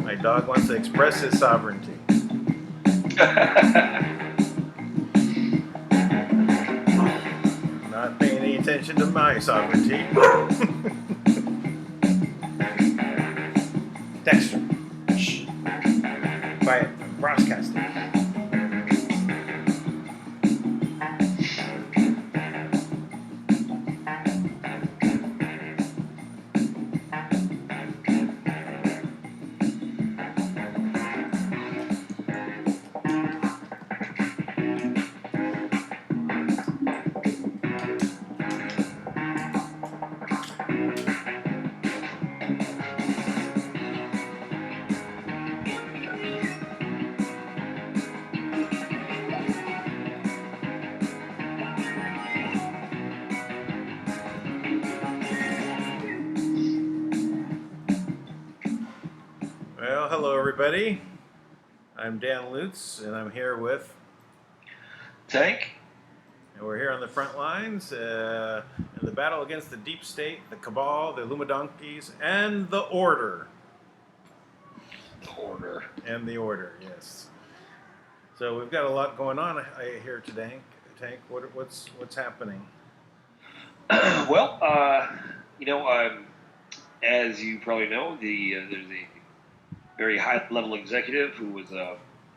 My dog wants to express his sovereignty. Not paying any attention to my sovereignty. Dexter. Shh. Quiet. I'm broadcasting. Well, hello everybody. I'm Dan Lutz, and I'm here with Tank. And we're here on the front lines in the battle against the deep state, the cabal, the Illuminati, and the Order. And the Order, yes. So we've got a lot going on here today. Tank, what's happening? Well, as you probably know, there's a very high-level executive who was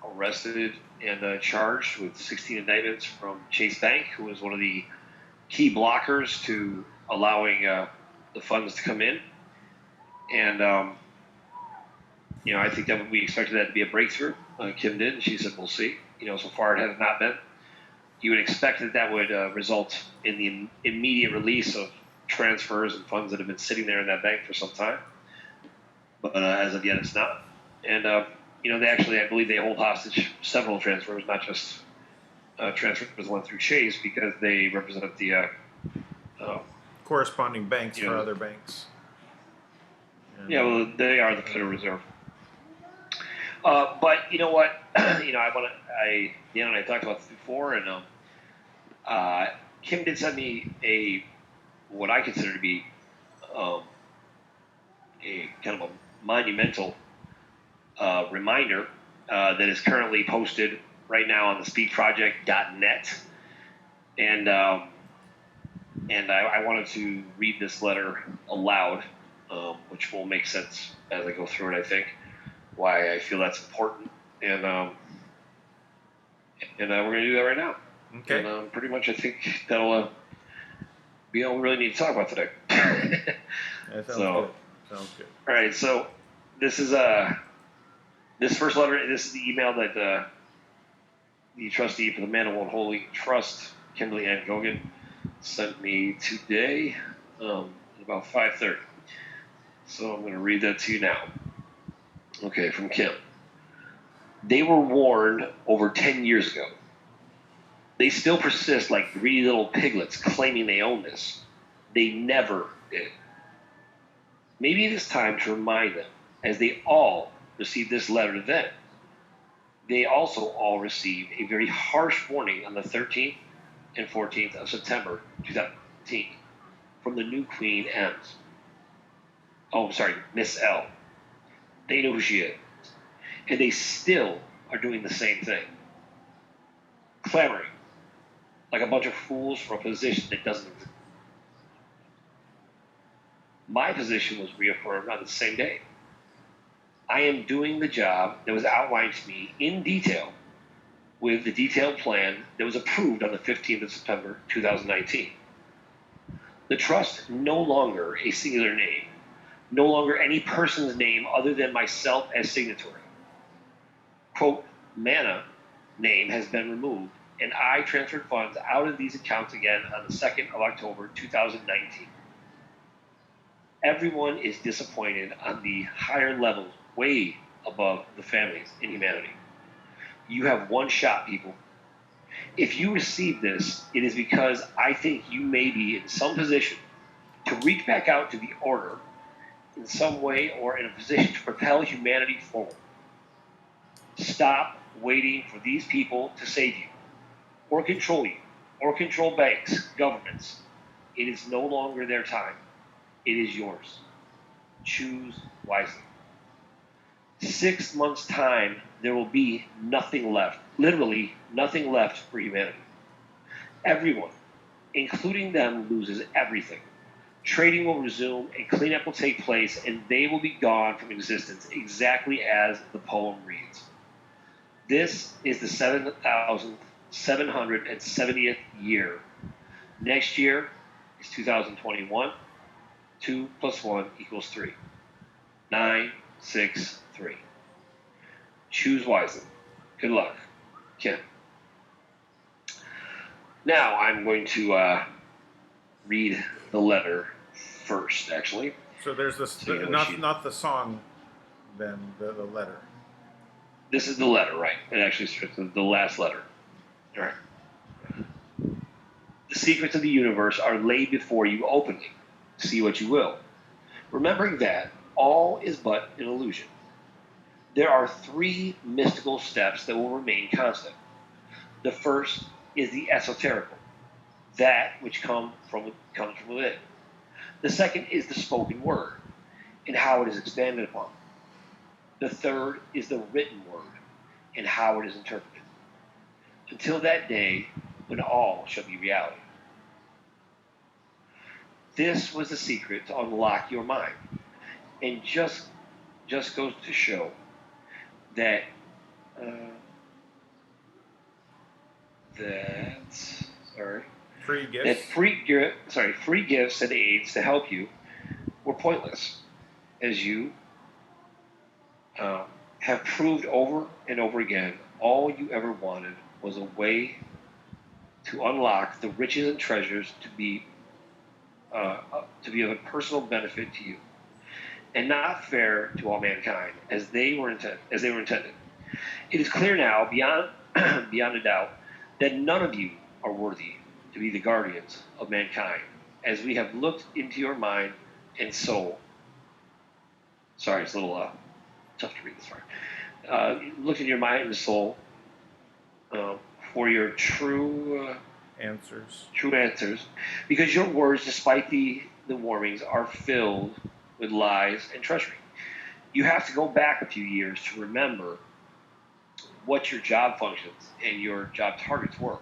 arrested and charged with 16 indictments from Chase Bank, who was one of the key blockers to allowing the funds to come in. And, I think that we expected that to be a breakthrough. Kim did, and she said, we'll see. So far it has not been. You would expect that would result in the immediate release of transfers and funds that have been sitting there in that bank for some time. But as of yet, it's not. And, they actually, I believe they hold hostage several transfers, not just transfers went through Chase, because they represent the corresponding banks for other banks. Yeah, well, they are the Federal Reserve. But you know what? Dan and I talked about this before, and Kim did send me what I consider to be a kind of a monumental reminder that is currently posted right now on the speakproject.net, and I wanted to read this letter aloud, which will make sense as I go through it. I think why I feel that's important, and we're going to do that right now. Okay. And pretty much, I think that'll be all we really need to talk about today. That sounds good. Sounds good. All right. So this is this first letter. This is the email that the trustee for the Man Won't Holy Trust, Kimberly Ann Gogan, sent me today at about 5:30. So I'm going to read that to you now. Okay, from Kim. They were warned over 10 years ago. They still persist like greedy little piglets claiming they own this. They never did. Maybe it is time to remind them, as they all received this letter then. They also all received a very harsh warning on the 13th and 14th of September 2018 from the new Queen M's. Oh, sorry, Miss L. They know who she is. And they still are doing the same thing. Clamoring like a bunch of fools for a position that doesn't exist. My position was reaffirmed on the same day. I am doing the job that was outlined to me in detail with the detailed plan that was approved on the 15th of September 2019. The trust, no longer a singular name, no longer any person's name other than myself as signatory. Quote, Mana name has been removed, and I transferred funds out of these accounts again on the 2nd of October 2019. Everyone is disappointed on the higher levels, way above the families in humanity. You have one shot, people. If you receive this, it is because I think you may be in some position to reach back out to the order in some way or in a position to propel humanity forward. Stop waiting for these people to save you, or control you, or control banks, governments. It is no longer their time. It is yours. Choose wisely. 6 months' time, there will be nothing left. Literally, nothing left for humanity. Everyone, including them, loses everything. Trading will resume, and cleanup will take place, and they will be gone from existence, exactly as the poem reads. This is the 7,770th year. Next year is 2021. 2 plus 1 equals 3. 9, 6, 3. Choose wisely. Good luck, Kim. Now I'm going to read the letter first, actually. So there's this, So you know not the song, then the letter. This is the letter, right? It actually starts with the last letter. All right. The secrets of the universe are laid before you openly. See what you will. Remembering that all is but an illusion. There are 3 mystical steps that will remain constant. The first is the esoterical, that which comes from within. The second is the spoken word, and how it is expanded upon. The third is the written word, and how it is interpreted. Until that day when all shall be reality. This was the secret to unlock your mind, and just goes to show that Free gifts. that free gifts and aids to help you were pointless, as you have proved over and over again. All you ever wanted was a way to unlock the riches and treasures to be of a personal benefit to you, and not fair to all mankind, as they were intended. It is clear now, beyond a doubt, that none of you are worthy to be the guardians of mankind, as we have looked into your mind and soul. Sorry, it's a little tough to read this part. Looked in your mind and soul for your true answers, because your words, despite the warnings, are filled with lies and treachery. You have to go back a few years to remember what your job functions and your job targets were.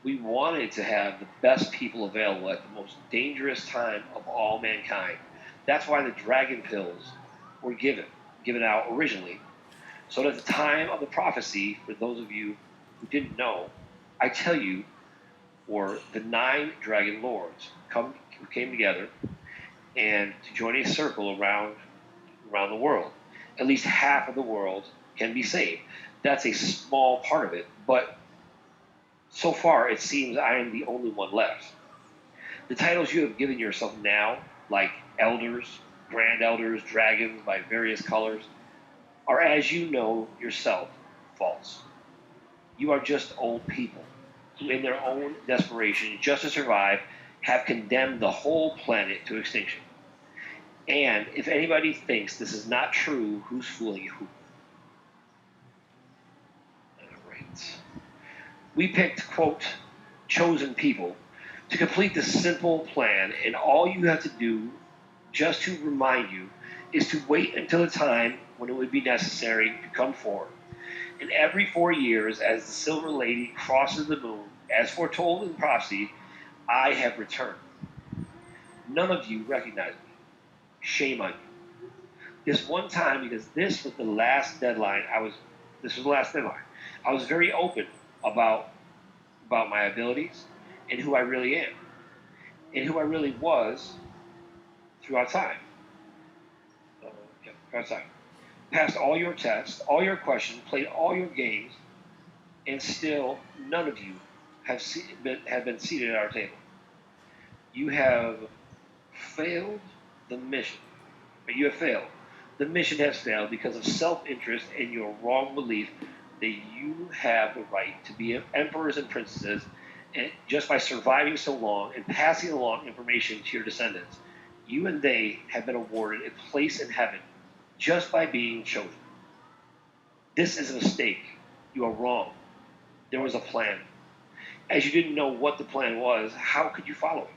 We wanted to have the best people available at the most dangerous time of all mankind. That's why the dragon pills were given out originally, so that at the time of the prophecy, for those of you who didn't know, I tell you, or the 9 dragon lords who came together and to join a circle around the world. At least half of the world can be saved. That's a small part of it, but so far it seems I am the only one left. The titles you have given yourself now, like elders, grand elders, dragons by various colors, are, as you know yourself, false. You are just old people who, in their own desperation, just to survive, have condemned the whole planet to extinction. And if anybody thinks this is not true, who's fooling you? Right. We picked, quote, chosen people to complete this simple plan, and all you have to do, just to remind you, is to wait until the time when it would be necessary to come forward. And every 4 years, as the Silver Lady crosses the moon, as foretold in prophecy, I have returned. None of you recognize me. Shame on you. This one time, because this was the last deadline, I was very open about my abilities and who I really am and who I really was throughout time. Passed all your tests, all your questions, played all your games, and still none of you have been seated at our table. You have failed the mission. But you have failed. The mission has failed because of self-interest and your wrong belief that you have the right to be emperors and princesses, and just by surviving so long and passing along information to your descendants, you and they have been awarded a place in heaven just by being chosen. This is a mistake. You are wrong. There was a plan. As you didn't know what the plan was, how could you follow it?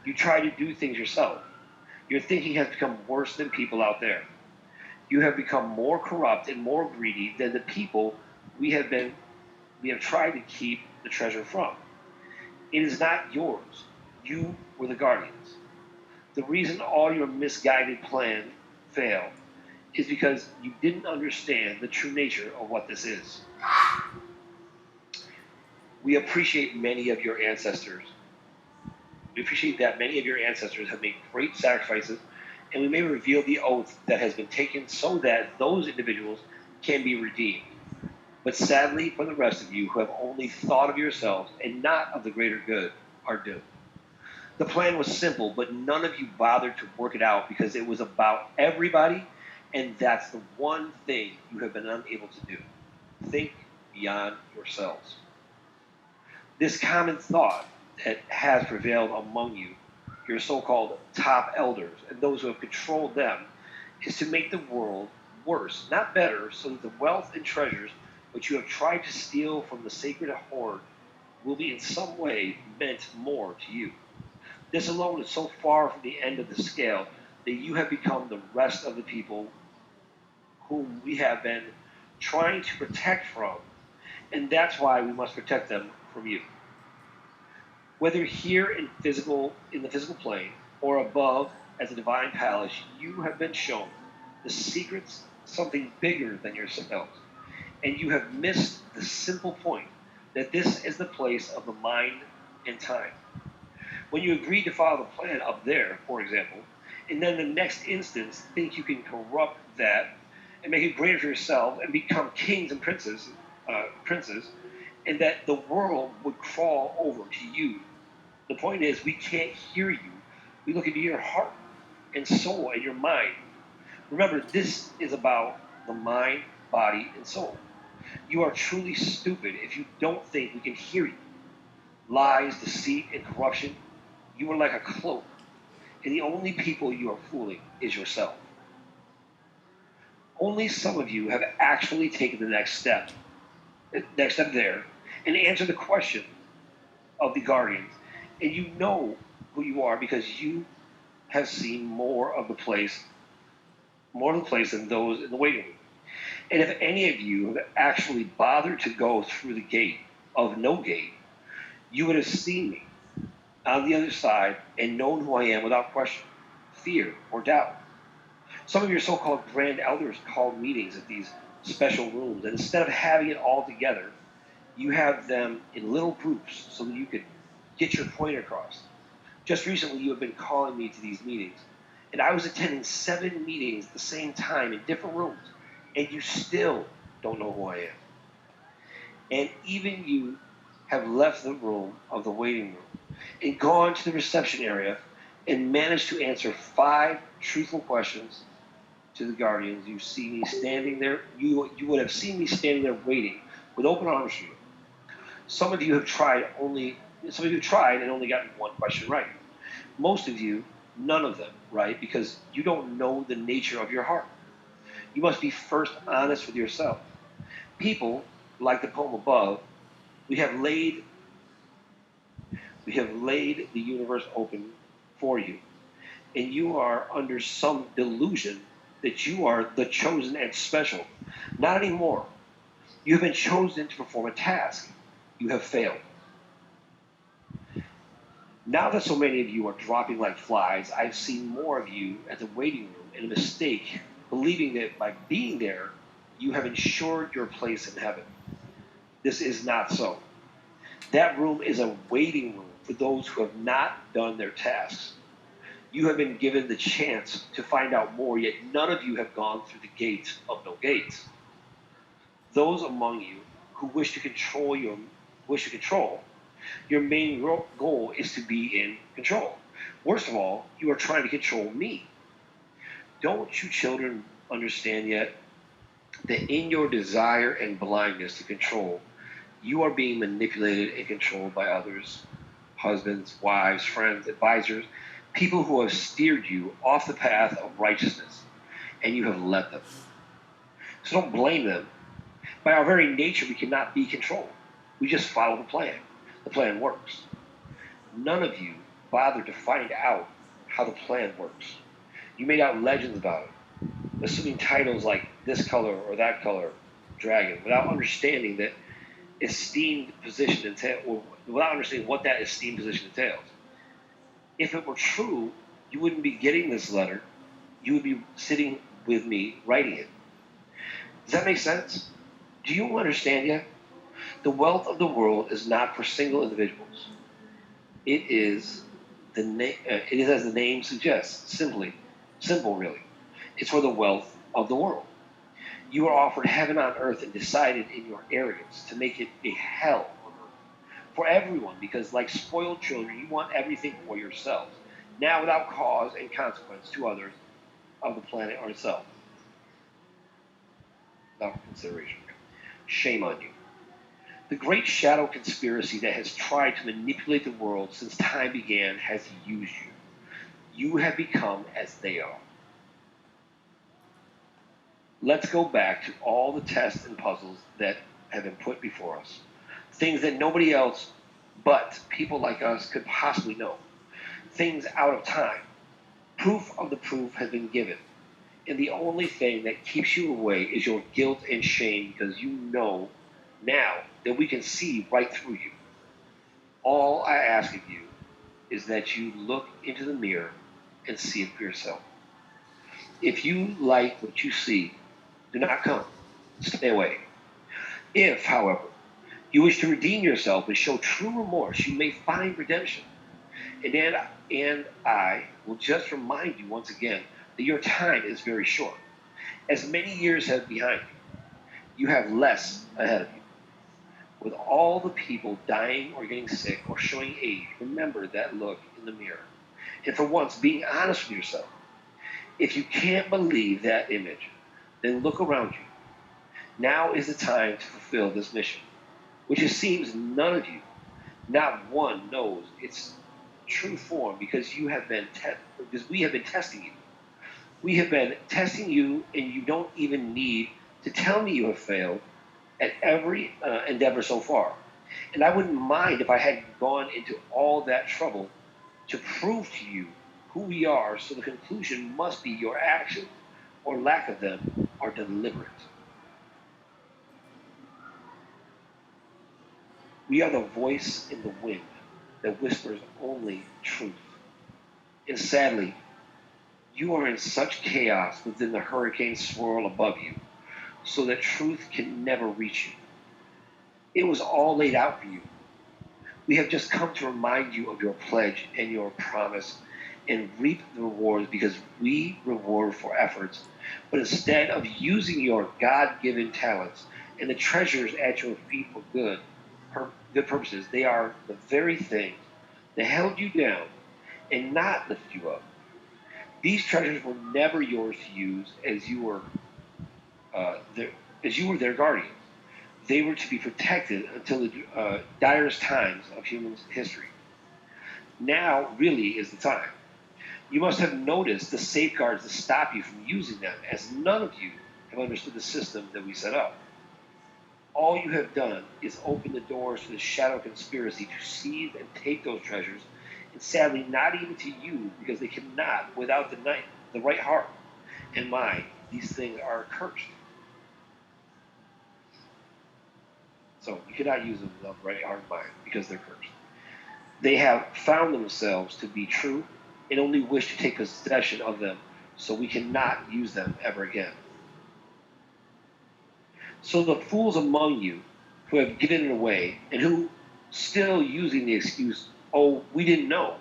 You tried to do things yourself. Your thinking has become worse than people out there. You have become more corrupt and more greedy than the people we have been we have tried to keep the treasure from. It is not yours. You were the guardians. The reason all your misguided plan failed is because you didn't understand the true nature of what this is. We appreciate many of your ancestors. We appreciate that many of your ancestors have made great sacrifices, and we may reveal the oath that has been taken so that those individuals can be redeemed. But sadly, for the rest of you who have only thought of yourselves and not of the greater good, are doomed. The plan was simple, but none of you bothered to work it out because it was about everybody, and that's the one thing you have been unable to do. Think beyond yourselves. This common thought that has prevailed among you, your so-called top elders, and those who have controlled them, is to make the world worse, not better, so that the wealth and treasures which you have tried to steal from the sacred hoard will be in some way meant more to you. This alone is so far from the end of the scale that you have become the rest of the people whom we have been trying to protect from, and that's why we must protect them from you. Whether here in the physical plane or above as a divine palace, you have been shown the secrets, something bigger than yourselves, and you have missed the simple point that this is the place of the mind and time. When you agree to follow the plan up there, for example, and then the next instance think you can corrupt that and make it greater for yourself and become kings and princes, and that the world would crawl over to you. The point is, we can't hear you. We look into your heart and soul and your mind. Remember, this is about the mind, body, and soul. You are truly stupid if you don't think we can hear you. Lies, deceit, and corruption, you are like a cloak, and the only people you are fooling is yourself. Only some of you have actually taken the next step there, and answered the question of the guardians, and you know who you are because you have seen more of the place than those in the waiting room. And if any of you have actually bothered to go through the gate of no gate, you would have seen me on the other side and known who I am without question, fear, or doubt. Some of your so-called grand elders called meetings at these special rooms, and instead of having it all together, you have them in little groups so that you could get your point across. Just recently, you have been calling me to these meetings, and I was attending 7 meetings at the same time in different rooms, and you still don't know who I am. And even you have left the room of the waiting room and gone to the reception area and managed to answer 5 truthful questions to the guardians. You see me standing there. You would have seen me standing there waiting with open arms for you. Some of you have tried and only gotten 1 question right. Most of you, none of them right, because you don't know the nature of your heart. You must be first honest with yourself. People, like the poem above, we have laid the universe open for you, and you are under some delusion that you are the chosen and special. Not anymore. You have been chosen to perform a task. You have failed. Now that so many of you are dropping like flies, I've seen more of you at the waiting room in a mistake, believing that by being there, you have ensured your place in heaven. This is not so. That room is a waiting room for those who have not done their tasks. You have been given the chance to find out more, yet none of you have gone through the gates of no gates. Those among you who wish to control, your main goal is to be in control. Worst of all, you are trying to control me. Don't you children understand yet that in your desire and blindness to control, you are being manipulated and controlled by others, husbands, wives, friends, advisors, people who have steered you off the path of righteousness, and you have let them. So don't blame them. By our very nature, we cannot be controlled. We just follow the plan. The plan works. None of you bother to find out how the plan works. You made out legends about it, assuming titles like this color or that color dragon, without understanding that esteemed position entails, or without understanding what that esteemed position entails. If it were true, you wouldn't be getting this letter. You would be sitting with me writing it. Does that make sense? Do you understand yet? The wealth of the world is not for single individuals. It is it is as the name suggests, simple really. It's for the wealth of the world. You are offered heaven on earth and decided in your arrogance to make it a hell on earth for everyone, because like spoiled children, you want everything for yourselves, now without cause and consequence to others of the planet or itself. Without consideration. Shame on you. The great shadow conspiracy that has tried to manipulate the world since time began has used you. You have become as they are. Let's go back to all the tests and puzzles that have been put before us. Things that nobody else but people like us could possibly know. Things out of time. Proof of the proof has been given. And the only thing that keeps you away is your guilt and shame, because you know now that we can see right through you. All I ask of you is that you look into the mirror and see it for yourself. If you like what you see, do not come. Stay away. If, however, you wish to redeem yourself and show true remorse, you may find redemption. And I will just remind you once again that your time is very short. As many years have behind you, you have less ahead of you. With all the people dying or getting sick or showing age, remember that look in the mirror. And for once, being honest with yourself. If you can't believe that image, then look around you. Now is the time to fulfill this mission, which it seems none of you, not one, knows its true form, because we have been testing you. We have been testing you, and you don't even need to tell me you have failed at every endeavor so far. And I wouldn't mind if I had gone into all that trouble to prove to you who we are, so the conclusion must be your actions, or lack of them, are deliberate. We are the voice in the wind that whispers only truth. And sadly, you are in such chaos within the hurricane swirl above you, so that truth can never reach you. It was all laid out for you. We have just come to remind you of your pledge and your promise and reap the rewards, because we reward for efforts. But instead of using your God-given talents and the treasures at your feet for good purposes, they are the very things that held you down and not lift you up. These treasures were never yours to use as you were their guardians. They were to be protected until the direst times of human history. Now really is the time. You must have noticed the safeguards that stop you from using them, as none of you have understood the system that we set up. All you have done is open the doors to the shadow conspiracy to seize and take those treasures, and sadly not even to use, because they cannot without the right heart and mind. These things are cursed. So you cannot use them without the right heart and mind, because they're cursed. They have found themselves to be true and only wish to take possession of them, so we cannot use them ever again. So the fools among you who have given it away, and who still using the excuse, oh, we didn't know,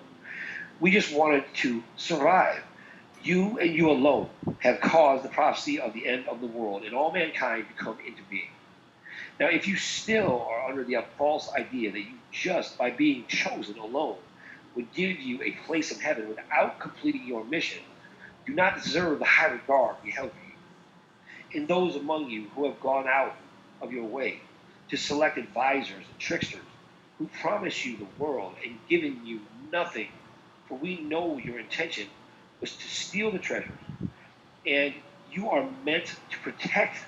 we just wanted to survive, you and you alone have caused the prophecy of the end of the world and all mankind to come into being. Now, if you still are under the false idea that you just by being chosen alone would give you a place in heaven without completing your mission, do not deserve the high regard we held for you. And those among you who have gone out of your way to select advisors and tricksters who promise you the world and given you nothing, for we know your intention was to steal the treasures, and you are meant to protect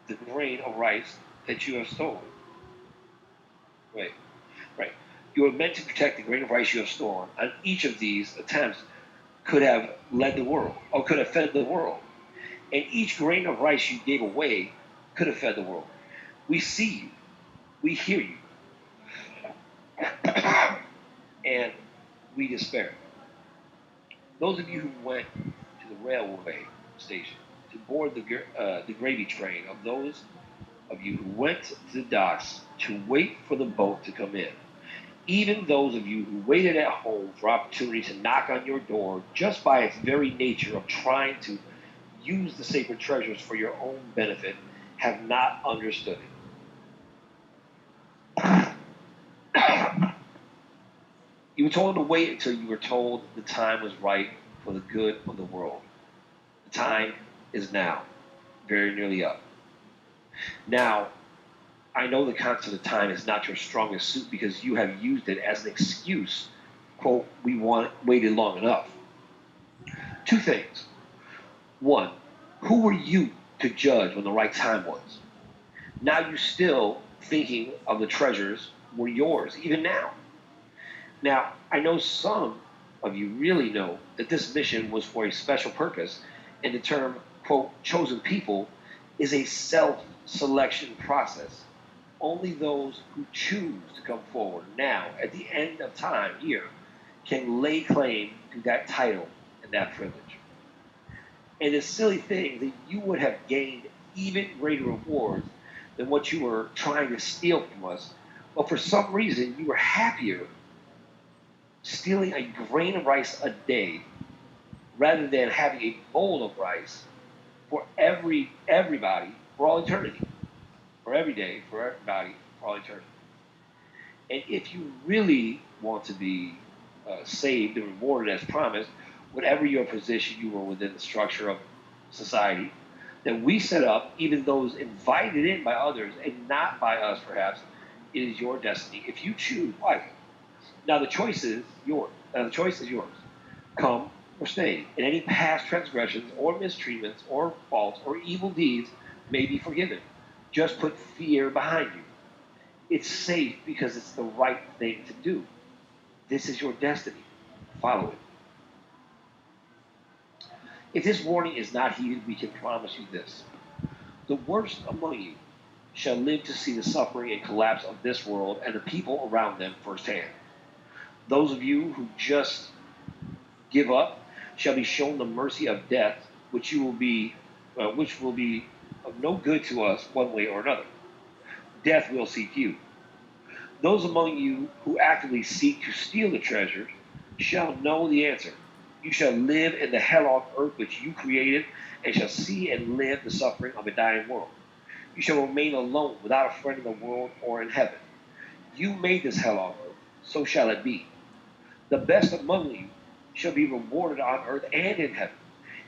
the grain of rice that you have stolen. Right. You are meant to protect the grain of rice you have stolen. On each of these attempts could have led the world or could have fed the world. And each grain of rice you gave away could have fed the world. We see you, we hear you, and we despair. Those of you who went to the railway station to board the gravy train, of those of you who went to the docks to wait for the boat to come in, even those of you who waited at home for opportunity to knock on your door just by its very nature of trying to use the sacred treasures for your own benefit, have not understood it. You were told to wait until you were told the time was right for the good of the world. The time is now, very nearly up. Now, I know the concept of time is not your strongest suit because you have used it as an excuse. Quote, we waited long enough. Two things. One, who were you to judge when the right time was? Now you still thinking of the treasures were yours, even now. Now, I know some of you really know that this mission was for a special purpose, and the term, quote, chosen people is a self-selection process. Only those who choose to come forward now, at the end of time here, can lay claim to that title and that privilege. And it's silly thing that you would have gained even greater rewards than what you were trying to steal from us, but for some reason you were happier stealing a grain of rice a day rather than having a bowl of rice for everybody for all eternity. For every day, for everybody, for all eternity. And if you really want to be saved and rewarded as promised, whatever your position you were within the structure of society that we set up, even those invited in by others and not by us perhaps, it is your destiny. If you choose wisely. Now the choice is yours. Come or stay. And any past transgressions or mistreatments or faults or evil deeds may be forgiven. Just put fear behind you. It's safe because it's the right thing to do. This is your destiny. Follow it. If this warning is not heeded, we can promise you this. The worst among you shall live to see the suffering and collapse of this world and the people around them firsthand. Those of you who just give up shall be shown the mercy of death, which will be of no good to us one way or another. Death will seek you. Those among you who actively seek to steal the treasure shall know the answer. You shall live in the hell on earth which you created, and shall see and live the suffering of a dying world. You shall remain alone, without a friend in the world or in heaven. You made this hell on earth, so shall it be. The best among you shall be rewarded on earth and in heaven,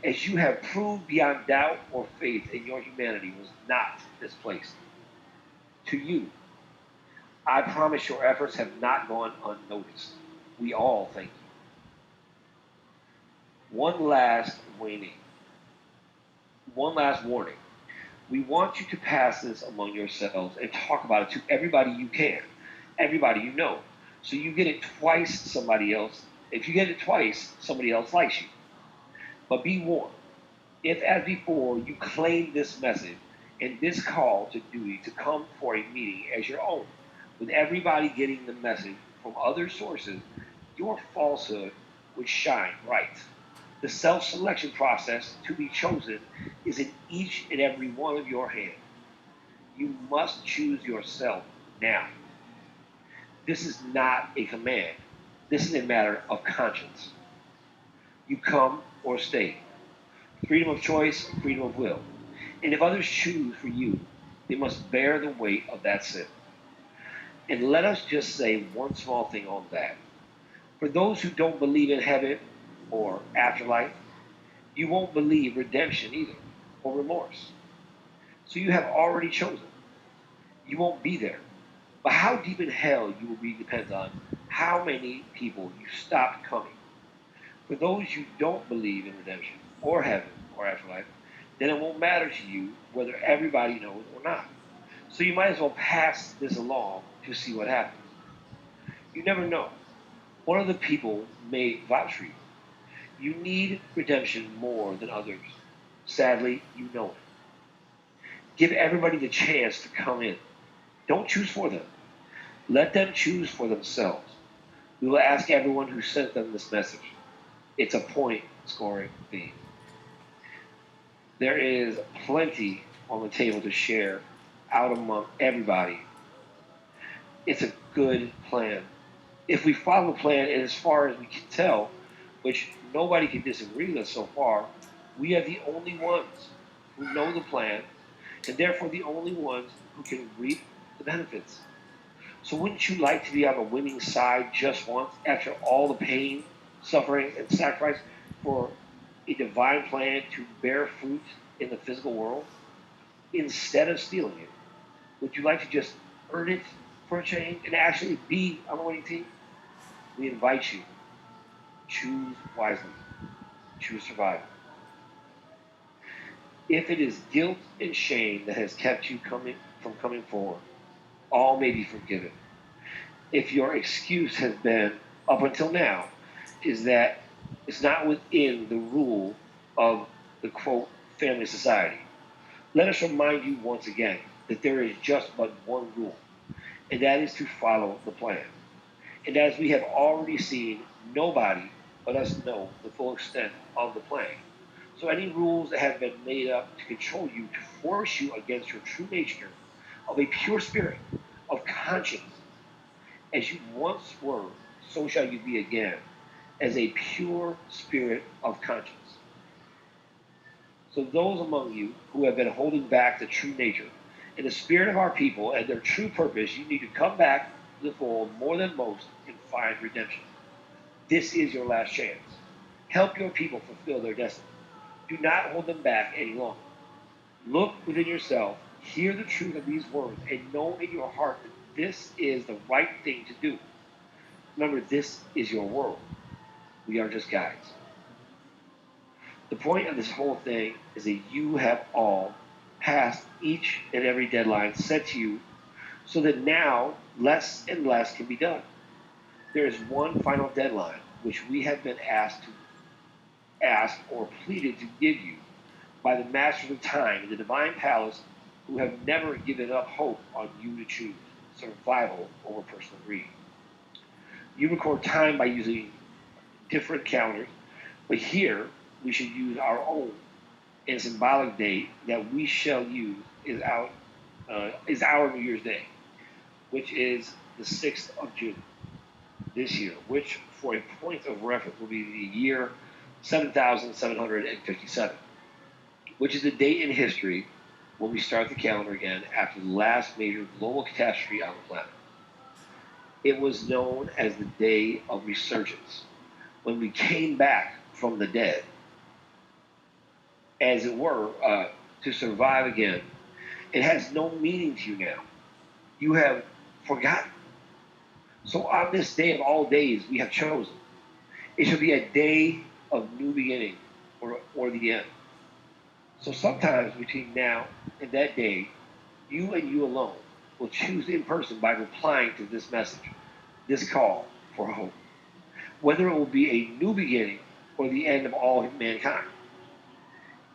as you have proved beyond doubt or faith in your humanity was not misplaced. To you, I promise your efforts have not gone unnoticed. We all thank you. One last warning. We want you to pass this among yourselves and talk about it to everybody you can, everybody you know. So you get it twice, somebody else. If you get it twice, somebody else likes you. But be warned. If, as before, you claim this message and this call to duty to come for a meeting as your own, with everybody getting the message from other sources, your falsehood would shine bright. The self-selection process to be chosen is in each and every one of your hands. You must choose yourself now. This is not a command. This is a matter of conscience. You come or stay. Freedom of choice, freedom of will. And if others choose for you, they must bear the weight of that sin. And let us just say one small thing on that. For those who don't believe in heaven or afterlife, you won't believe redemption either, or remorse. So you have already chosen. You won't be there. But how deep in hell you will be depends on how many people you stopped coming. For those who don't believe in redemption, or heaven, or afterlife, then it won't matter to you whether everybody knows or not. So you might as well pass this along to see what happens. You never know. One of the people may vouch for you. You need redemption more than others. Sadly, you know it. Give everybody the chance to come in. Don't choose for them. Let them choose for themselves. We will ask everyone who sent them this message. It's a point scoring theme. There is plenty on the table to share out among everybody. It's a good plan. If we follow the plan, and as far as we can tell, which nobody can disagree with us so far, we are the only ones who know the plan, and therefore the only ones who can reap the benefits. So wouldn't you like to be on the winning side just once after all the pain, suffering, and sacrifice for a divine plan to bear fruit in the physical world? Instead of stealing it, would you like to just earn it for a change and actually be on the winning team? We invite you. Choose wisely. Choose survival. If it is guilt and shame that has kept you from coming forward, all may be forgiven. If your excuse has been, up until now, is that it's not within the rule of the quote family society, let us remind you once again that there is just but one rule, and that is to follow the plan. And as we have already seen, nobody but us know the full extent of the plan. So any rules that have been made up to control you, to force you against your true nature of a pure spirit, of conscience, as you once were, so shall you be again, as a pure spirit of conscience. So those among you who have been holding back the true nature and the spirit of our people and their true purpose, you need to come back to the fold more than most and find redemption. This is your last chance. Help your people fulfill their destiny. Do not hold them back any longer. Look within yourself, hear the truth of these words, and know in your heart that this is the right thing to do. Remember, this is your world. We are just guides. The point of this whole thing is that you have all passed each and every deadline set to you so that now less and less can be done. There is one final deadline which we have been asked or pleaded to give you by the masters of time in the divine palace who have never given up hope on you to choose survival over personal greed. You record time by using different calendars, but here we should use our own, and symbolic date that we shall use is our New Year's Day, which is the 6th of June this year, which for a point of reference will be the year 7,757, which is the date in history when we start the calendar again after the last major global catastrophe on the planet. It was known as the Day of Resurgence, when we came back from the dead, as it were, to survive again. It has no meaning to you now. You have forgotten. So on this day of all days we have chosen, it should be a day of new beginning or the end. So sometimes between now and that day, you and you alone will choose in person by replying to this message, this call for hope, whether it will be a new beginning or the end of all mankind.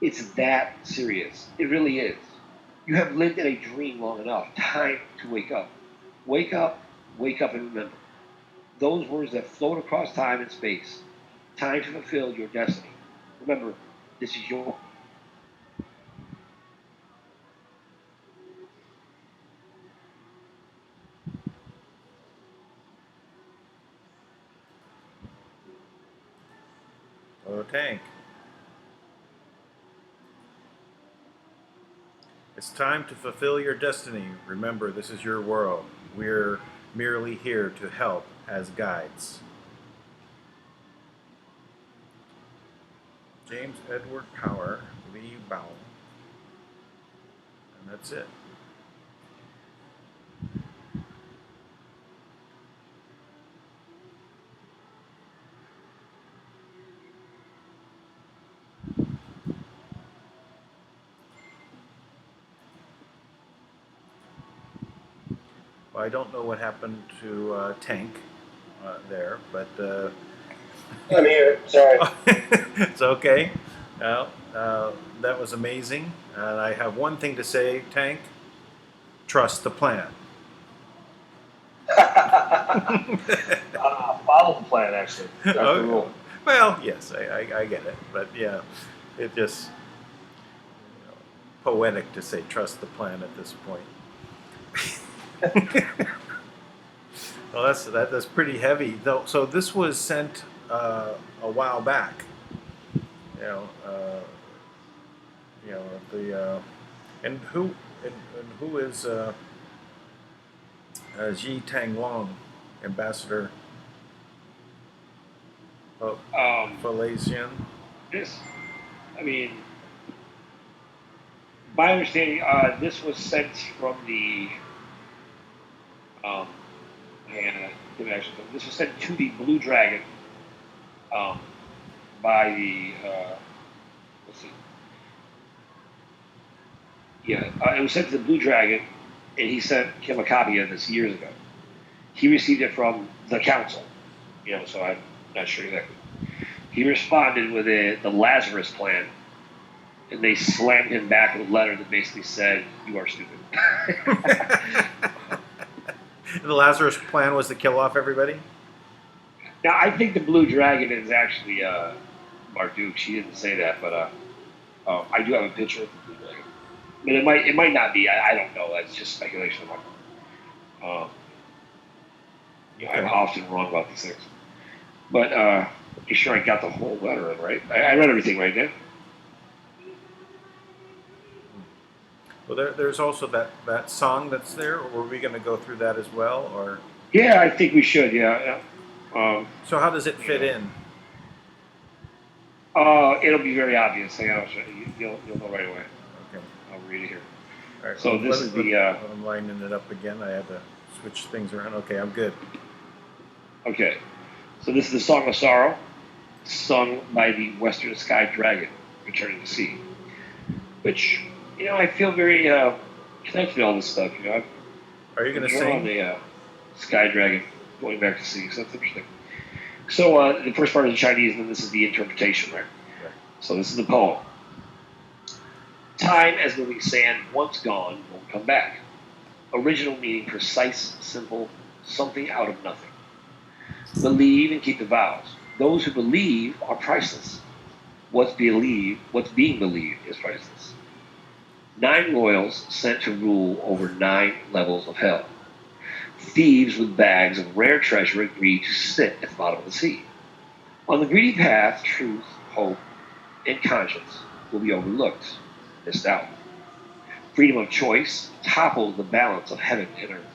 It's that serious. It really is. You have lived in a dream long enough. Time to wake up. Wake up, and remember. Those words that float across time and space. Time to fulfill your destiny. Remember, this is your. Oh, tank. It's time to fulfill your destiny. Remember, this is your world. We're merely here to help as guides. James Edward Power, Lee Bowell. And that's it. Well, I don't know what happened to Tank there, but I'm here. Sorry. It's okay. Well, that was amazing. And I have one thing to say, Tank. Trust the plan. Follow the plan, actually. That's the Oh, rule. well, yes, I get it. But yeah, it just poetic to say trust the plan at this point. Well, that's pretty heavy, though. So this was sent a while back. You know, the and who is Ji Tanglong, ambassador of Malaysian. This, I mean, my understanding, this was sent from the, this was sent to the Blue Dragon by the, let's see, it was sent to the Blue Dragon, and he sent him a copy of this years ago. He received it from the council, so I'm not sure exactly. He responded with the Lazarus plan, and they slammed him back with a letter that basically said, "You are stupid." The Lazarus plan was to kill off everybody? Now, I think the Blue Dragon is actually Marduk. She didn't say that, but I do have a picture of the Blue Dragon. I mean, it might not be. I don't know. That's just speculation. I'm often wrong about these things. But you sure I got the whole letter in, right? I read everything right there. Well, there's also that song that's there. Were we going to go through that as well, or? Yeah, I think we should. Yeah. So how does it fit in? It'll be very obvious. Hang on, you'll know right away. Okay. I'll read it here. All right. So this is the. I'm lining it up again. I had to switch things around. Okay, I'm good. Okay. So this is the Song of Sorrow, sung by the Western Sky Dragon, returning to sea. Which, I feel very connected to all this stuff. Are you going to sing? The Sky Dragon, going back to sea. So that's interesting. So the first part is the Chinese, and then this is the interpretation, right? So this is the poem. Time as moving sand, once gone, won't come back. Original meaning precise, simple, something out of nothing. Believe and keep the vows. Those who believe are priceless. What's being believed is priceless. 9 royals sent to rule over 9 levels of hell. Thieves with bags of rare treasure agreed to sit at the bottom of the sea. On the greedy path, truth, hope, and conscience will be overlooked, missed out. Freedom of choice topples the balance of heaven and earth.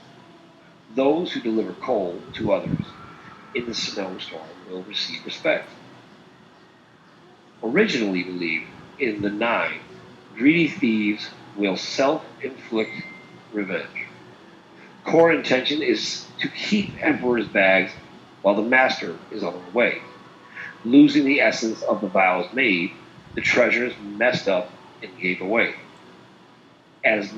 Those who deliver coal to others in the snowstorm will receive respect. Originally believed in the 9, greedy thieves will self-inflict revenge. Core intention is to keep emperor's bags while the master is on the way. Losing the essence of the vows made, the treasures messed up and gave away. As the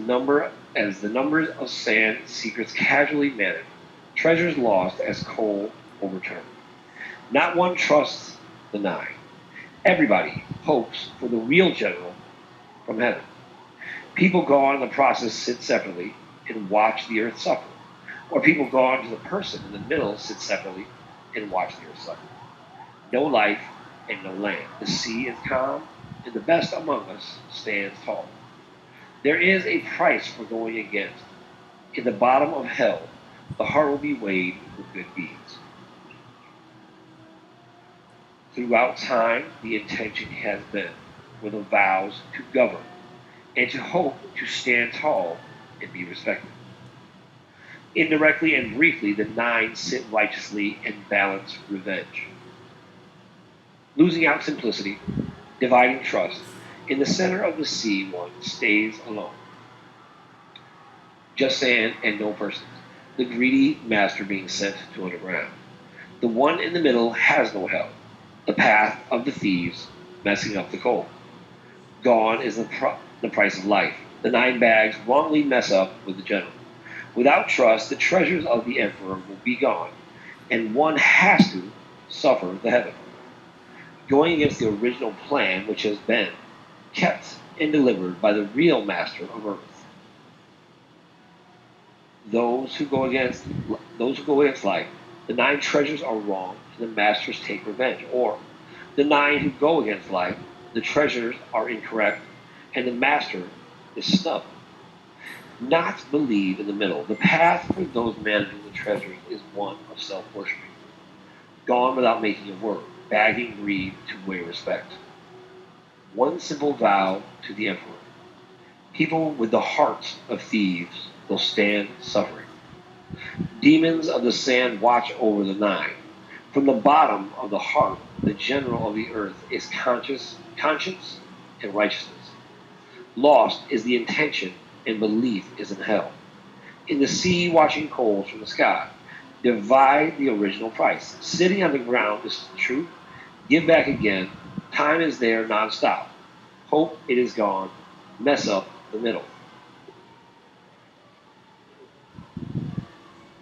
numbers of sand secrets casually managed, treasures lost as coal overturned. Not one trusts the 9. Everybody hopes for the real general from heaven. People gone in the process sit separately and watch the earth suffer. Or people gone to the person in the middle sit separately and watch the earth suffer. No life and no land. The sea is calm, and the best among us stands tall. There is a price for going against. In the bottom of hell, the heart will be weighed with good deeds. Throughout time, the intention has been, with the vows, to govern, and to hope to stand tall and be respected. Indirectly and briefly, the 9 sit righteously and balance revenge. Losing out simplicity, dividing trust, in the center of the sea one stays alone. Just sand and no persons, the greedy master being sent to underground. The one in the middle has no help, the path of the thieves messing up the coal. Gone is the price of life. The 9 bags wrongly mess up with the general. Without trust, the treasures of the emperor will be gone, and one has to suffer the heaven. going against the original plan which has been kept and delivered by the real master of earth. Those who go against life, the 9 treasures are wrong, and the masters take revenge. Or the 9 who go against life, the treasures are incorrect, and the master is snubbed. Not believe in the middle. The path for those managing the treasures is one of self-worshiping, gone without making a word, bagging greed to weigh respect. One simple vow to the emperor. People with the hearts of thieves will stand suffering. Demons of the sand watch over the 9. From the bottom of the heart, the general of the earth is conscience and righteousness. Lost is the intention, and belief is in hell. In the sea, watching coals from the sky, divide the original price. Sitting on the ground is the truth. Give back again. Time is there nonstop. Hope it is gone. Mess up the middle.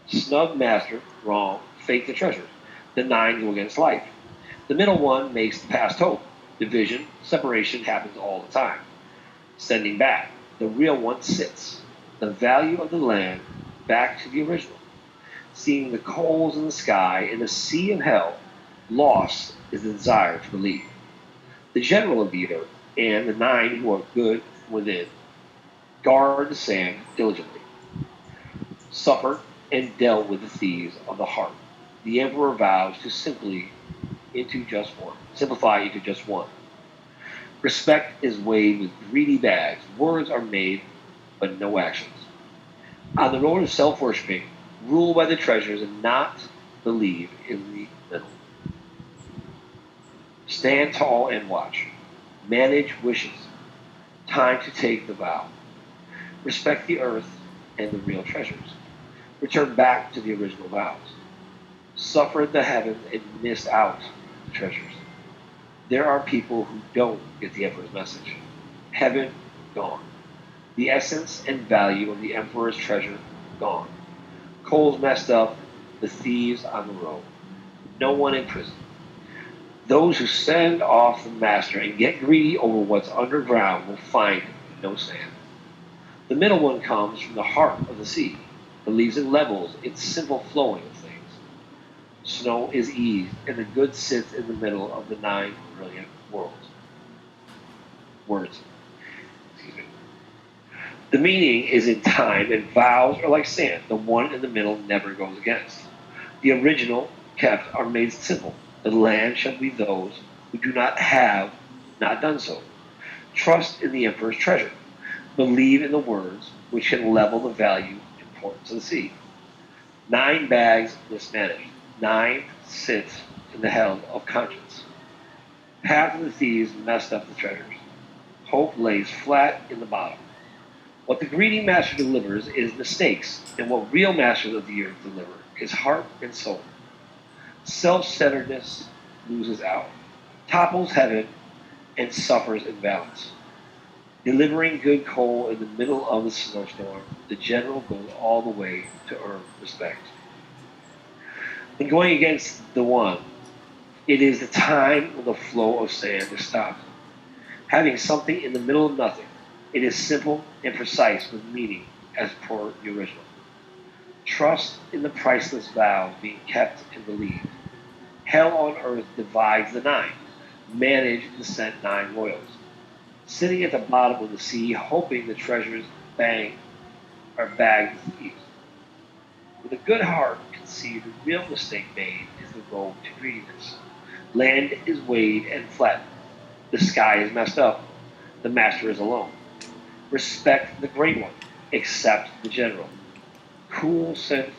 Snub master, wrong, fake the treasures. The 9 go against life. The middle one makes the past hope. Division, separation happens all the time. Sending back. The real one sits. The value of the land back to the original. Seeing the coals in the sky in the sea of hell, loss is the desire to believe. The general of the earth and the 9 who are good within guard the sand diligently. Suffered and dealt with the thieves of the heart. The emperor vows to simplify into just one. Respect is weighed with greedy bags. Words are made, but no actions. On the road of self-worshipping, rule by the treasures and not believe in the middle. Stand tall and watch. Manage wishes. Time to take the vow. Respect the earth and the real treasures. Return back to the original vows. Suffered the heavens and missed out the treasures. There are people who don't get the emperor's message. Heaven gone. The essence and value of the emperor's treasure gone. Coals messed up, the thieves on the road. No one in prison. Those who send off the master and get greedy over what's underground will find no sand. The middle one comes from the heart of the sea, believes in levels, its simple flowing of things. Snow is eased, and the good sits in the middle of the 9 brilliant words. The meaning is in time, and vows are like sand. The one in the middle never goes against. The original kept are made simple. The land shall be those who do not have not done so. Trust in the emperor's treasure. Believe in the words which can level the value and importance of the sea. 9 bags mismanaged. 9 sits in the hell of conscience. Half of the thieves messed up the treasures. Hope lays flat in the bottom. What the greedy master delivers is mistakes, and what real masters of the earth deliver is heart and soul. Self-centeredness loses out, topples heaven, and suffers imbalance. Delivering good coal in the middle of the snowstorm, the general goes all the way to earn respect. When going against the one, it is the time when the flow of sand is stopped. Having something in the middle of nothing, it is simple and precise with meaning as per the original. Trust in the priceless vows being kept and believed. Hell on earth divides the 9. Manage the sent 9 royals. Sitting at the bottom of the sea, hoping the treasures bagged with thieves. With a good heart, can see the real mistake made is the road to greediness. Land is weighed and flattened. The sky is messed up. The master is alone. Respect the great one. Accept the general. Cool scent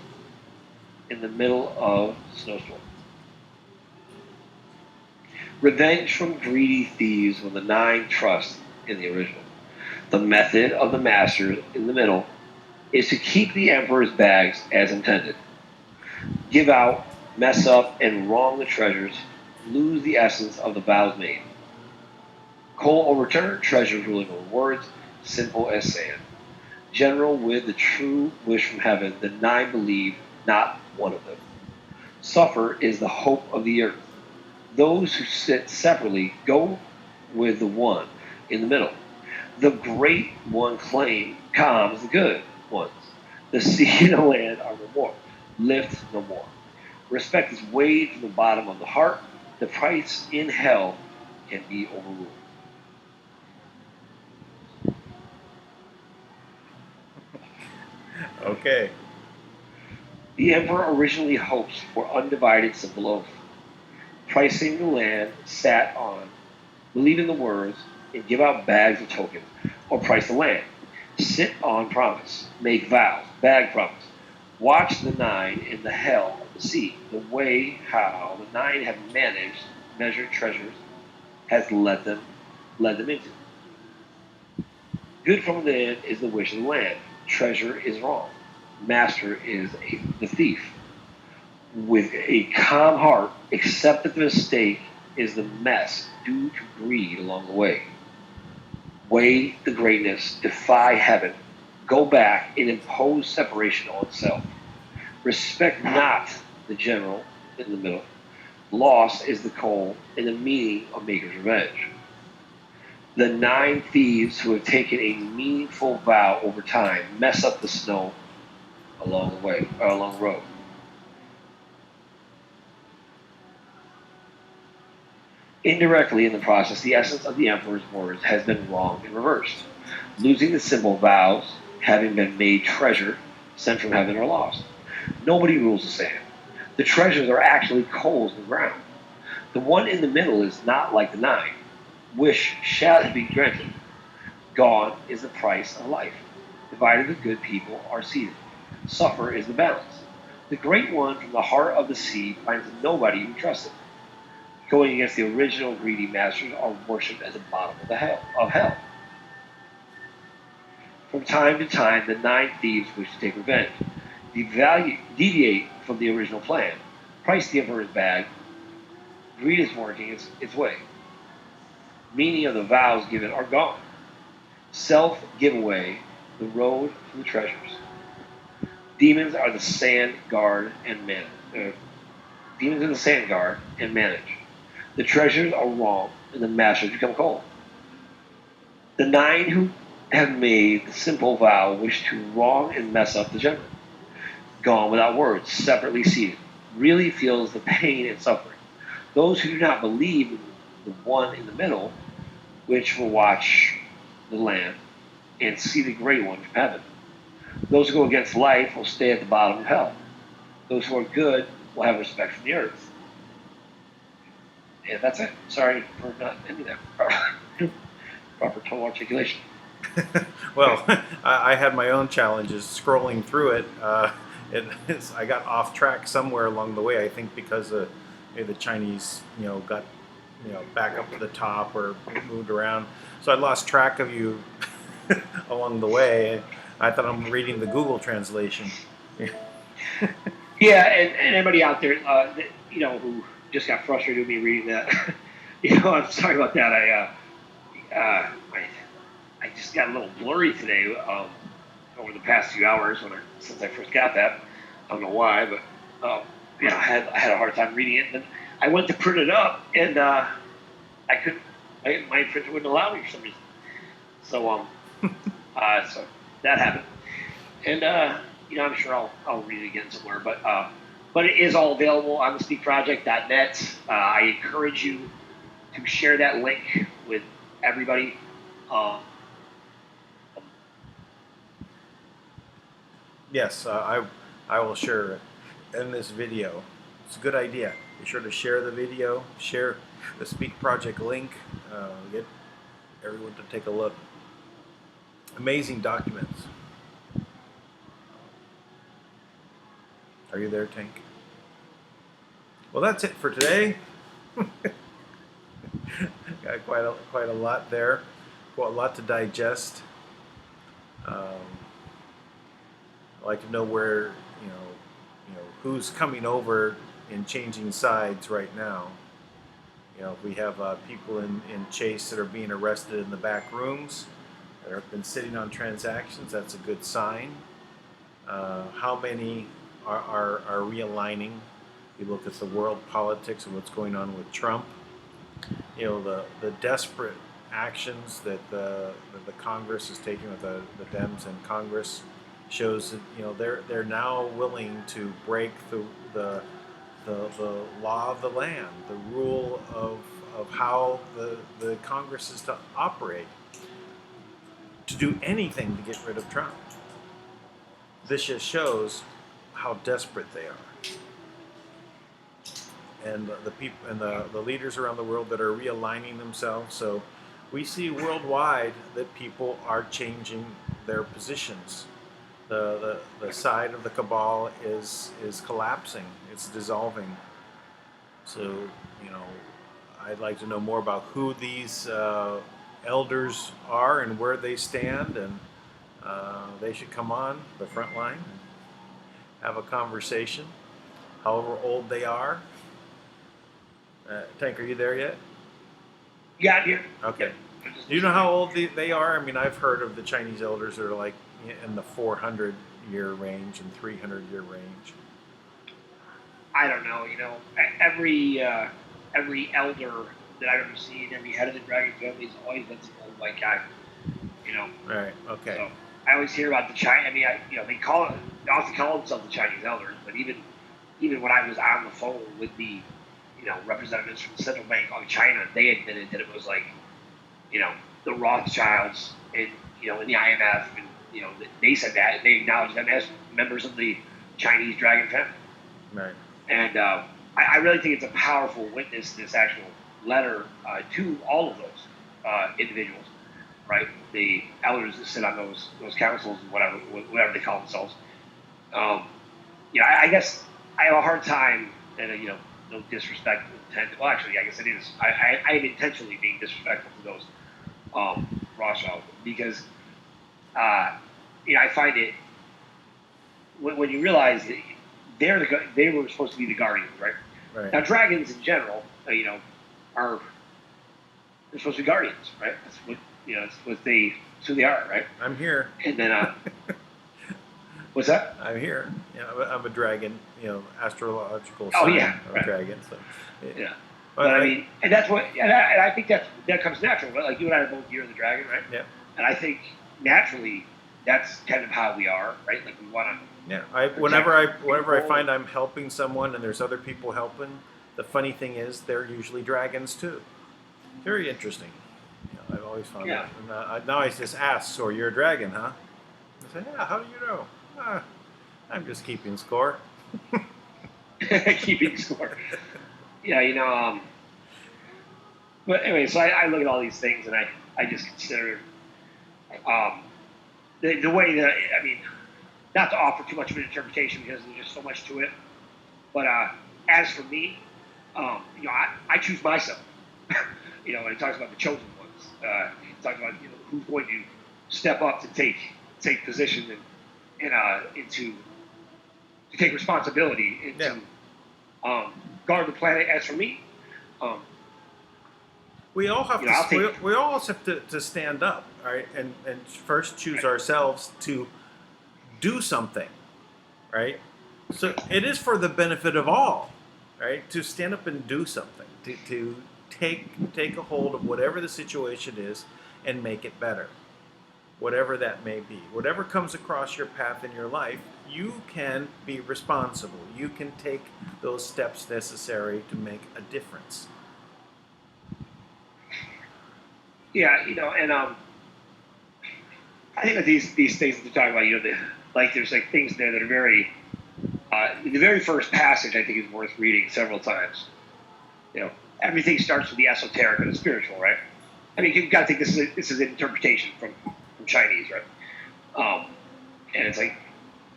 in the middle of snowstorm. Revenge from greedy thieves when the 9 trust in the original. The method of the master in the middle is to keep the emperor's bags as intended. Give out, mess up, and wrong the treasures, lose the essence of the vows made. Coal overturned, treasures ruling over words, simple as sand. General with the true wish from heaven, the 9 believe, not one of them. Suffer is the hope of the earth. Those who sit separately go with the one in the middle. The great one calms the good ones. The sea and the land are no more. Lift no more. Respect is weighed from the bottom of the heart. The price in hell can be overruled. Okay. The emperor originally hoped for undivided simple oath. Pricing the land sat on, believe in the words, and give out bags of tokens, or price the land. Sit on promise, make vows, bag promise. Watch the nine in the hell of the sea. The way how the nine have managed, measured treasures, has led them into. Good from within is the wish of the land. Treasure is wrong. Master is the thief. With a calm heart, accept that the mistake is the mess due to greed along the way. Weigh the greatness, defy heaven, go back and impose separation on self. Respect not the general in the middle. Loss is the coal and the meaning of Maker's revenge. The nine thieves who have taken a meaningful vow over time mess up the snow along the way, or along the road. Indirectly in the process, the essence of the emperor's words has been wrong and reversed. Losing the simple vows, having been made treasure, sent from heaven, are lost. Nobody rules the sand. The treasures are actually coals in the ground. The one in the middle is not like the nine. Wish shall be granted. Gone is the price of life. Divided the good people are seated. Suffer is the balance. The great one from the heart of the sea finds nobody who trusts him. Going against the original greedy masters are worshipped at the bottom of hell. From time to time, the nine thieves wish to take revenge, deviate from the original plan, price the emperor's bag. Greed is working its way. Meaning of the vows given are gone. Self give away the road to the treasures. Demons are the sand guard and demons are the sand guard and manage. The treasures are wrong, and the masters become cold. The nine who have made the simple vow wish to wrong and mess up the general. Gone without words, separately seated, really feels the pain and suffering. Those who do not believe in the one in the middle, which will watch the land and see the great one from heaven. Those who go against life will stay at the bottom of hell. Those who are good will have respect from the earth. And that's it. Sorry for not ending that proper total articulation. Well, I had my own challenges scrolling through it. I got off track somewhere along the way. I think because the Chinese, got back up to the top or moved around. So I lost track of you along the way. I thought I'm reading the Google translation. Yeah, and anybody out there, who just got frustrated with me reading that, I'm sorry about that. I just got a little blurry today over the past few hours since I first got that. I don't know why, but I had a hard time reading it. And then I went to print it up, and I couldn't. My printer wouldn't allow me for some reason. So so that happened, and I'm sure I'll read it again somewhere. But it is all available on the speakproject.net. I encourage you to share that link with everybody. Yes, I will share it in this video. It's a good idea. Be sure to share the video, share the Speak Project link, get everyone to take a look. Amazing documents. Are you there, Tank? Well, that's it for today. Got quite a lot there, a lot to digest. I'd like to know where who's coming over and changing sides right now. If we have people in Chase that are being arrested in the back rooms that have been sitting on transactions, that's a good sign. How many are realigning You look at the world politics and what's going on with Trump. The desperate actions that the Congress is taking with the Dems in Congress shows that they're now willing to break the law of the land, the rule of how the Congress is to operate, to do anything to get rid of Trump. This just shows how desperate they are. And the people and the leaders around the world that are realigning themselves. So we see worldwide that people are changing their positions. The side of the cabal is collapsing. It's dissolving. So I'd like to know more about who these elders are and where they stand, and they should come on the front line and have a conversation, however old they are. Tank, are you there yet? Yeah, I'm here. Okay. Do you know how old they are? I mean, I've heard of the Chinese elders that are like in the 400-year range and 300-year range. I don't know. Every elder that I've ever seen, every head of the dragon family has always been some old white guy. Right. Okay. So I always hear about the Chinese. I mean, they often call themselves the Chinese elders, but even when I was on the phone with the representatives from the Central Bank of China, they admitted that it was like, the Rothschilds and, in the IMF, and, they said that, and they acknowledged them as members of the Chinese dragon family. Right. And I really think it's a powerful witness, this actual letter to all of those individuals, right? The elders that sit on those councils, whatever they call themselves. I guess I have a hard time, and no disrespect intent. Well, actually, I guess it is. I am intentionally being disrespectful to those Rothschilds because I find it when you realize that they were supposed to be the guardians, right? Right. Now, dragons in general, they're supposed to be guardians, right? That's what it's who they are, right? I'm here. And then, what's that? I'm here. I'm a dragon. Astrological Oh, sign yeah, of right. a dragon. So Yeah. But I mean, and that's what, and I think that comes natural. Right? Like you and I are both Year of the Dragon, right? Yeah. And I think naturally that's kind of how we are, right? Like we want to. Yeah. Whenever I find I'm helping someone and there's other people helping, the funny thing is they're usually dragons too. Very interesting. I've always found that. And, now I just ask, so you're a dragon, huh? I say, yeah. How do you know? I'm just keeping score. Keeping score. Yeah, but anyway, so I look at all these things and I just consider the way that, I mean, not to offer too much of an interpretation because there's just so much to it, but as for me, I choose myself. When it talks about the chosen ones, it talks about who's going to step up to take position and to take responsibility and to guard the planet. As for me, we all have we all have to stand up, right? And first choose ourselves to do something, right? So it is for the benefit of all, right? To stand up and do something, to take a hold of whatever the situation is and make it better. Whatever that may be, whatever comes across your path in your life, you can be responsible. You can take those steps necessary to make a difference. Yeah, and I think that these things that they're talking about, there's like things there that are very, the very first passage I think is worth reading several times. Everything starts with the esoteric and the spiritual, right? I mean, you've got to think this is an interpretation from Chinese, right? And it's like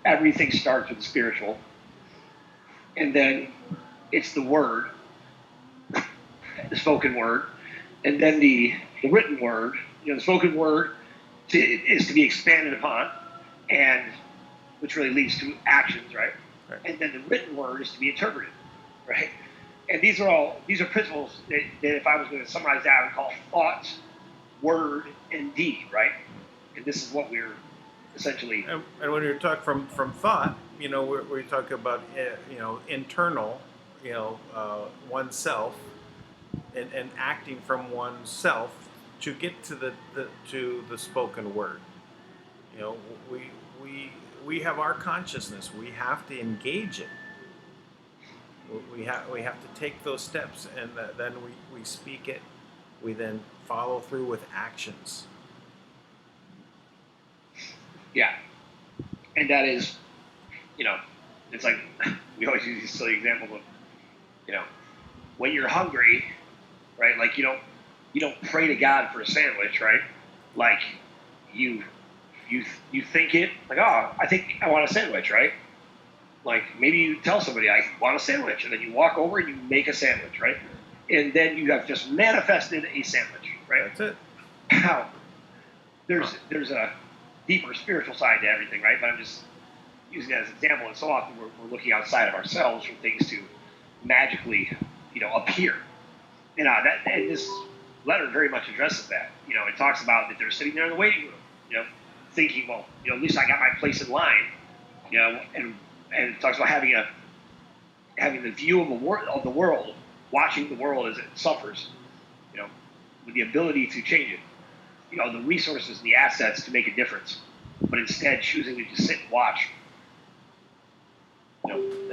everything starts with the spiritual, and then it's the word, the spoken word, and then the written word. The spoken word is to be expanded upon, and which really leads to actions, right? And then the written word is to be interpreted, right? And these are principles that if I was going to summarize that, I would call thought, word, and deed, right? And this is what we're essentially. And when you talk from thought, we talk about internal oneself and acting from oneself to get to the spoken word. You know, we have our consciousness. We have to engage it. We have to take those steps, and then we speak it. We then follow through with actions. Yeah, and that is, it's like we always use these silly examples of, when you're hungry, right? Like you don't pray to God for a sandwich, right? Like you think it like, oh, I think I want a sandwich, right? Like maybe you tell somebody I want a sandwich, and then you walk over and you make a sandwich, right? And then you have just manifested a sandwich, right? That's it. Now, there's a deeper spiritual side to everything, right? But I'm just using it as an example. And so often we're looking outside of ourselves for things to magically, appear. And this letter very much addresses that. It talks about that they're sitting there in the waiting room, thinking, well, at least I got my place in line, and it talks about having the view of the world, watching the world as it suffers, with the ability to change it, the resources and the assets to make a difference, but instead choosing to just sit and watch.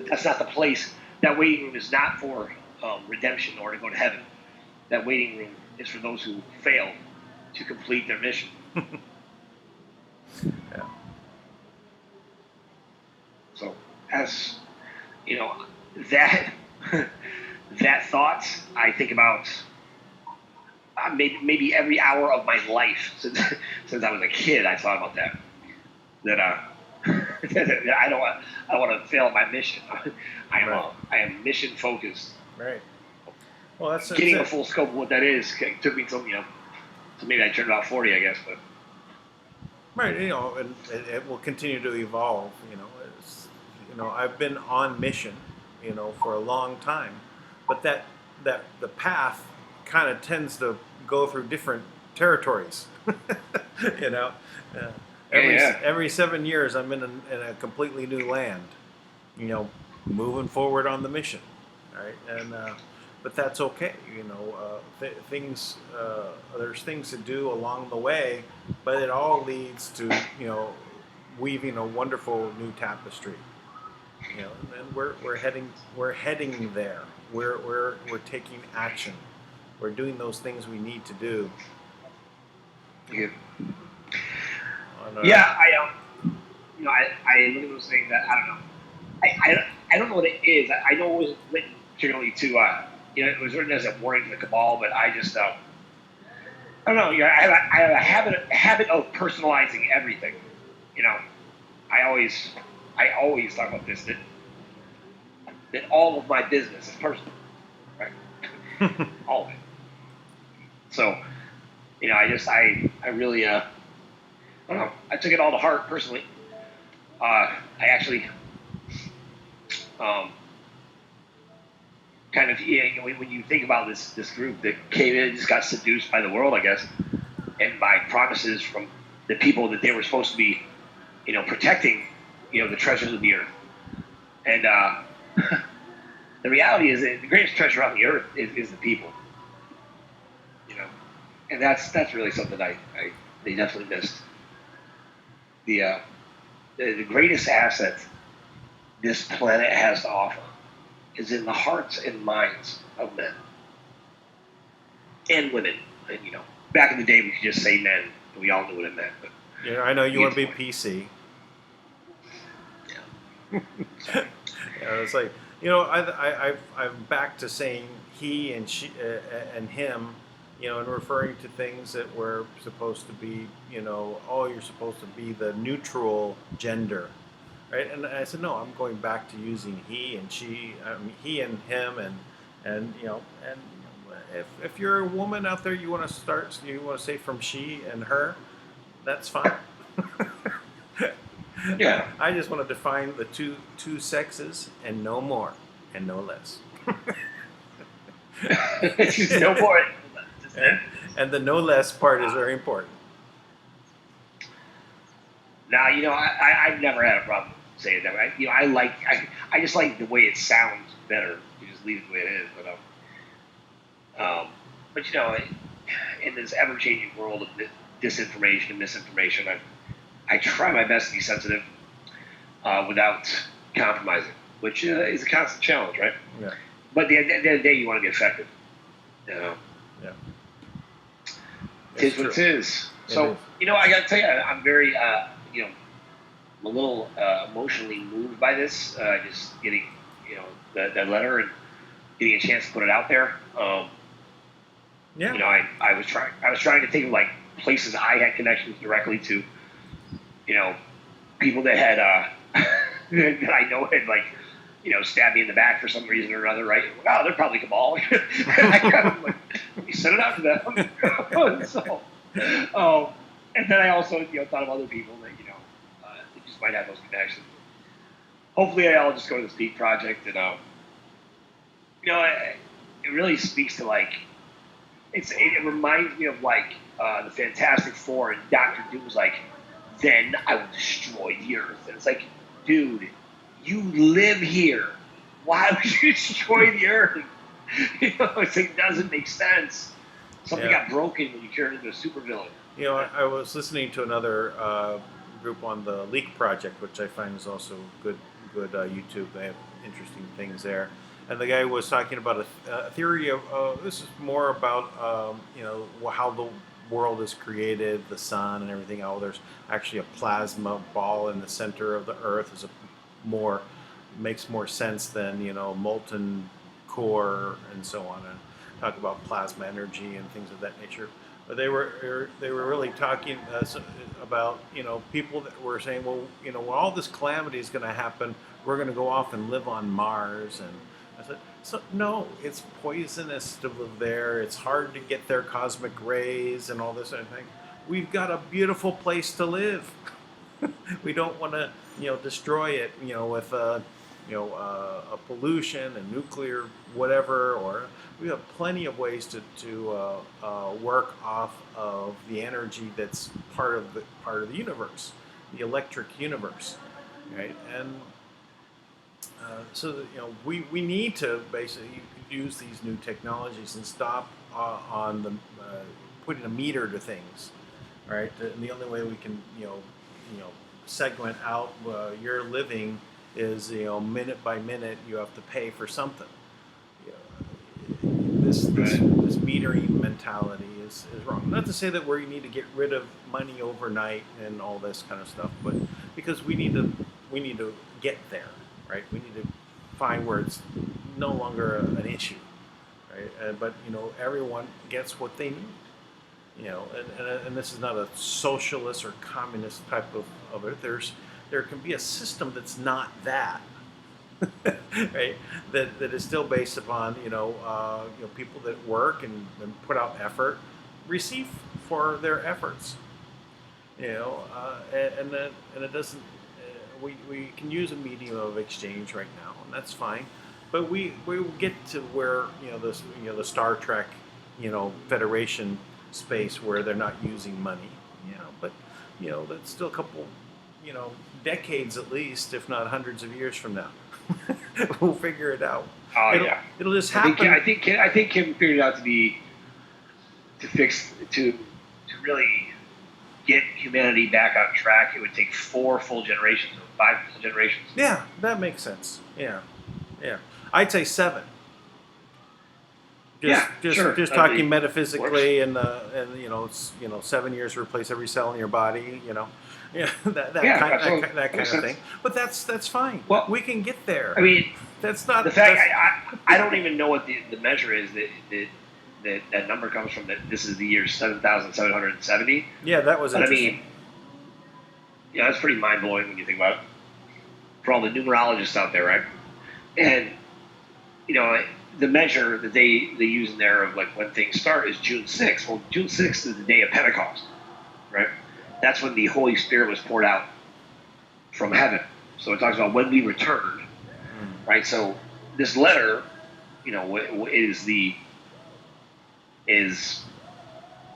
That's not the place. That waiting room is not for redemption or to go to heaven. That waiting room is for those who fail to complete their mission. Yeah. So, as that that thought, I think about maybe every hour of my life since I was a kid. I thought about that. That I don't want to fail my mission. I am mission focused. Right. Well, that's getting it. a full scope of what that is. It took me till so maybe I turned about 40, I guess, but. Right, and it will continue to evolve. I've been on mission, for a long time, but that the path kind of tends to go through different territories. Every 7 years, I'm in a completely new land. Moving forward on the mission, right? And but that's okay. Things there's things to do along the way, but it all leads to weaving a wonderful new tapestry. And we're heading there. We're taking action. We're doing those things we need to do. Yeah. Yeah, I look at those things that I don't know. I don't know what it is. I know it was written particularly to it was written as a warning to the cabal, but I just I don't know. I have a habit of personalizing everything. I always talk about this that all of my business is personal, right? All of it. So, I really I don't know. I took it all to heart personally. I actually kind of when you think about this group that came in and just got seduced by the world, I guess, and by promises from the people that they were supposed to be, protecting, the treasures of the earth. And the reality is that the greatest treasure on the earth is the people. And that's really something they definitely missed. The greatest asset this planet has to offer is in the hearts and minds of men and women. And back in the day we could just say men, and we all knew what it meant. But yeah, I know you want to be PC. Yeah. It's like I'm back to saying he and she and him. And referring to things that were supposed to be, you're supposed to be the neutral gender, right? And I said, no, I'm going back to using he and she, he and him, and if you're a woman out there, you want to say from she and her, that's fine. Yeah. I just want to define the two sexes and no more and no less. No more. And the no less part is very important. Now, I've never had a problem saying that. I just like the way it sounds better. You just leave it the way it is. But you know, in this ever-changing world of disinformation and misinformation, I try my best to be sensitive without compromising, which is a constant challenge, right? Yeah. But at the end of the day, you want to be effective. You know? Yeah. Tis what it is. So, you know, I got to tell you, I'm very, you know, I'm a little emotionally moved by this. Just getting, you know, that letter and getting a chance to put it out there. Yeah. You know, I was trying to think of like places I had connections directly to, you know, people that had that I know had like, you know, stabbed me in the back for some reason or another, right? Wow, they're probably cabal. I kind of like, let me send it out to them. So, and then I also, you know, thought of other people that, you know, that just might have those connections. Hopefully, I'll just go to this Peak project, and you know, it really speaks to like, it reminds me of like the Fantastic Four, and Doctor Doom's like, then I will destroy the Earth, and it's like, dude, you live here. Why would you destroy the Earth? You know, it's like, it doesn't make sense. Something got broken when you turned into a supervillain. You know, I was listening to another group on the Leak Project, which I find is also good YouTube. They have interesting things there. And the guy was talking about a theory of this is more about you know, how the world is created, the sun and everything. Oh, there's actually a plasma ball in the center of the Earth. Makes more sense than, you know, molten core and so on. And talk about plasma energy and things of that nature. But they were really talking about, you know, people that were saying, well, you know, when all this calamity is going to happen, we're going to go off and live on Mars. And I said, so no, it's poisonous to live there. It's hard to get their cosmic rays and all this sort of thing. We've got a beautiful place to live. We don't want to, you know, destroy it, you know, with a pollution and nuclear whatever. Or we have plenty of ways to work off of the energy that's part of the universe, the electric universe, right? And so that, you know, we need to basically use these new technologies and stop on the putting a meter to things, right? And the only way we can, you know, segment out your living is, you know, minute by minute you have to pay for something. You know, this metering mentality is wrong. Not to say that we need to get rid of money overnight and all this kind of stuff, but because we need to get there, right? We need to find where it's no longer an issue, right? But you know, everyone gets what they need. You know, and this is not a socialist or communist type of it. There can be a system that's not that, right? That is still based upon, you know, people that work and put out effort receive for their efforts. You know, and it doesn't. We can use a medium of exchange right now, and that's fine. But we will get to where, you know, this, you know, the Star Trek, you know, Federation space where they're not using money, you know, but you know, that's still a couple, you know, decades at least, if not hundreds of years from now. We'll figure it out. It'll just happen. I think Kim figured it out to really get humanity back on track. It would take 4 full generations or 5 full generations. Yeah, that makes sense. Yeah, I'd say 7. Just talking metaphysically, and you know, it's, you know, 7 years to replace every cell in your body, you know, yeah, that kind of thing. But that's fine. Well, we can get there. I mean, that's not the fact. I don't even know what the measure is that number comes from. That this is the year 7,770. Yeah, that was. But I mean, yeah, that's pretty mind blowing when you think about it. For all the numerologists out there, right? And you know, the measure that they use in there of like when things start is June 6th. Well, June 6th is the day of Pentecost, right? That's when the Holy Spirit was poured out from heaven. So it talks about when we returned, right? So this letter, you know, is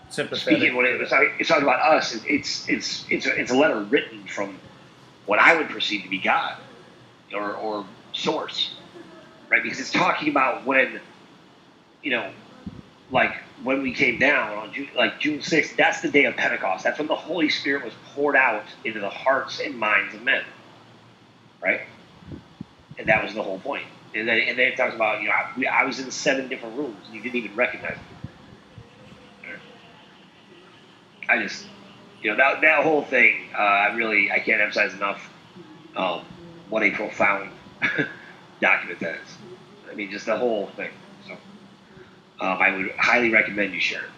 sympathetic. Speaking when it's talking about us. It's a letter written from what I would perceive to be God, or source, right? Because it's talking about when, you know, like when we came down on June 6th. That's the day of Pentecost. That's when the Holy Spirit was poured out into the hearts and minds of men, right? And that was the whole point. And then it talks about, you know, I was in 7 different rooms and you didn't even recognize me. I just, you know, that whole thing, I can't emphasize enough what a profound document that is. I mean, just the whole thing. So I would highly recommend you share it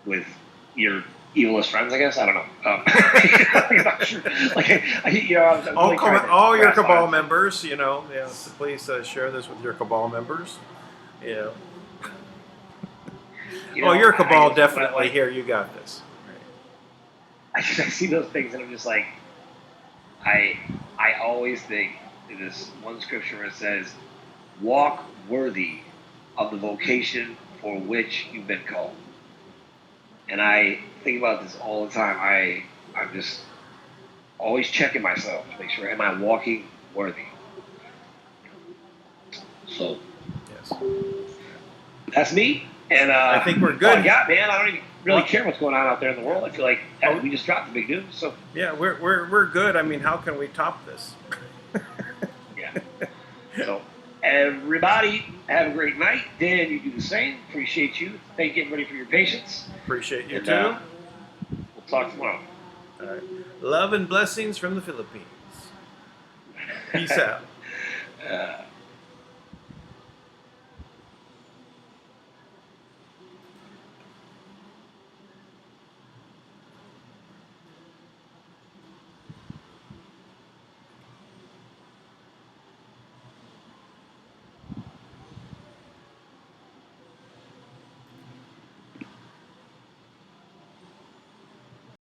with your evilest friends, I guess. I don't know. I'm not sure. Like, you know, I'm really all your Cabal members, you know, yeah, so please share this with your Cabal members. Yeah. You know, your Cabal definitely here. You got this. I see those things and I'm just like, I always think in this one scripture where it says, "Walk worthy of the vocation for which you've been called." And I think about this all the time. I'm just always checking myself to make sure, am I walking worthy? So, yes, that's me. And I think we're good. Yeah, man. I don't even really care what's going on out there in the world. I feel like we just dropped the big news. So yeah, we're good. I mean, how can we top this? yeah. So everybody, have a great night. Dan, you do the same. Appreciate you. Thank you, everybody, for your patience. Appreciate you and, too. We'll talk tomorrow. All right. Love and blessings from the Philippines. Peace out.